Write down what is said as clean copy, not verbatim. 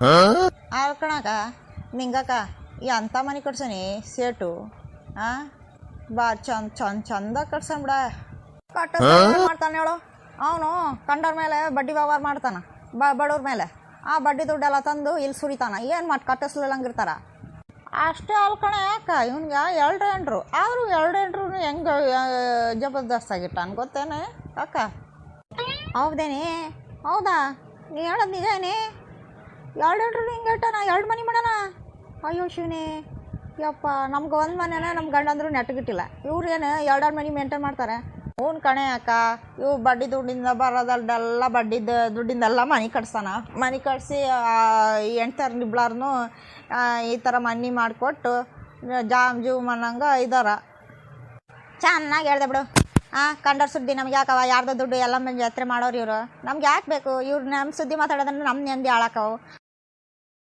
ಕಣಕ ನಿಂಗಕ್ಕ ಈ ಅಂಥ ಮನೆ ಕಟ್ಸನಿ ಸೇಟು ಬಾ ಚಂದ ಕಟ್ಸನ್ ಬಿಡ. ಕಟ್ಟ ಮಾಡ್ತಾನೆ ಹೇಳು ಅವನು ಕಂಡವ್ರ ಮೇಲೆ ಬಡ್ಡಿ ವ್ಯವಹಾರ ಮಾಡ್ತಾನ ಬಡವ್ರ ಮೇಲೆ. ಆ ಬಡ್ಡಿ ದುಡ್ಡೆಲ್ಲ ತಂದು ಇಲ್ಲಿ ಸುರಿತಾನ. ಏನು ಮಾಡಿ ಕಟ್ಟಿಸ್ಲಿಲ್ಲಂಗಿರ್ತಾರ ಅಷ್ಟೇ ಅಲ್ಕಣೆ. ಯಾಕ ಇವ್ನಿಗೆ ಎರಡು ಹೆಂಡ್ರು ಆದರೂ ಎರಡು ಹೆಂಡ್ರು ಹೆಂಗೆ ಜಬರ್ದಸ್ತಾಗಿಟ್ಟಾನ ಗೊತ್ತೇನೆ ಅಕ್ಕ? ಹೌದೇನೆ? ಹೌದಾ? ನೀ ಹೇಳೋದು ನಿಜೇನೆ? ಎರಡು ಹೆಂಡ್ರು ಹಿಂಗೆ ಇಟ್ಟಾನ? ಎರಡು ಮನೆ ಮಾಡೋಣ? ಅಯ್ಯೋ ಶಿವನೇ ಯಪ್ಪ, ನಮ್ಗೆ ಒಂದು ಮನೆನೇ ನಮ್ಮ ಗಂಡಂದ್ರು ನೆಟ್ಟಗಿಟ್ಟಿಲ್ಲ. ಇವ್ರು ಏನು ಎರಡೆರಡು ಮನೆ ಮೇಂಟೈನ್ ಮಾಡ್ತಾರೆ? ಹ್ಞೂ ಕಣೆ ಅಕ್ಕ, ಇವು ಬಡ್ಡಿ ದುಡ್ಡಿಂದ ಬರೋದಲ್ಲೆಲ್ಲ ಬಡ್ಡಿದ ದುಡ್ಡಿಂದೆಲ್ಲ ಮನೆ ಕಟ್ಸಾನ. ಮನೆ ಕಟ್ಸಿ ಹೆಣ್ತಾರ ನಿಬ್ಳಾರ್ನು ಈ ಥರ ಮನೆ ಮಾಡಿಕೊಟ್ಟು ಜಾಮ್ ಜೂಮ್ ಅನ್ನಂಗೆ ಇದ್ದಾರ. ಚೆನ್ನಾಗಿ ಹೇಳ್ದೆ ಬಿಡು. ಕಂಡರ್ ಸುದ್ದಿ ನಮ್ಗೆ ಯಾಕವ? ಯಾರ್ದೋ ದುಡ್ಡು ಎಲ್ಲ ಮಂದಿ ಜಾತ್ರೆ ಮಾಡೋರು ಇವರು. ನಮ್ಗೆ ಯಾಕೆ ಬೇಕು ಇವ್ರು? ನಮ್ಮ ಸುದ್ದಿ ಮಾತಾಡೋದನ್ನ ನಮ್ಮ ನೆಮ್ಮದಿ ಹಾಳಾಕವು.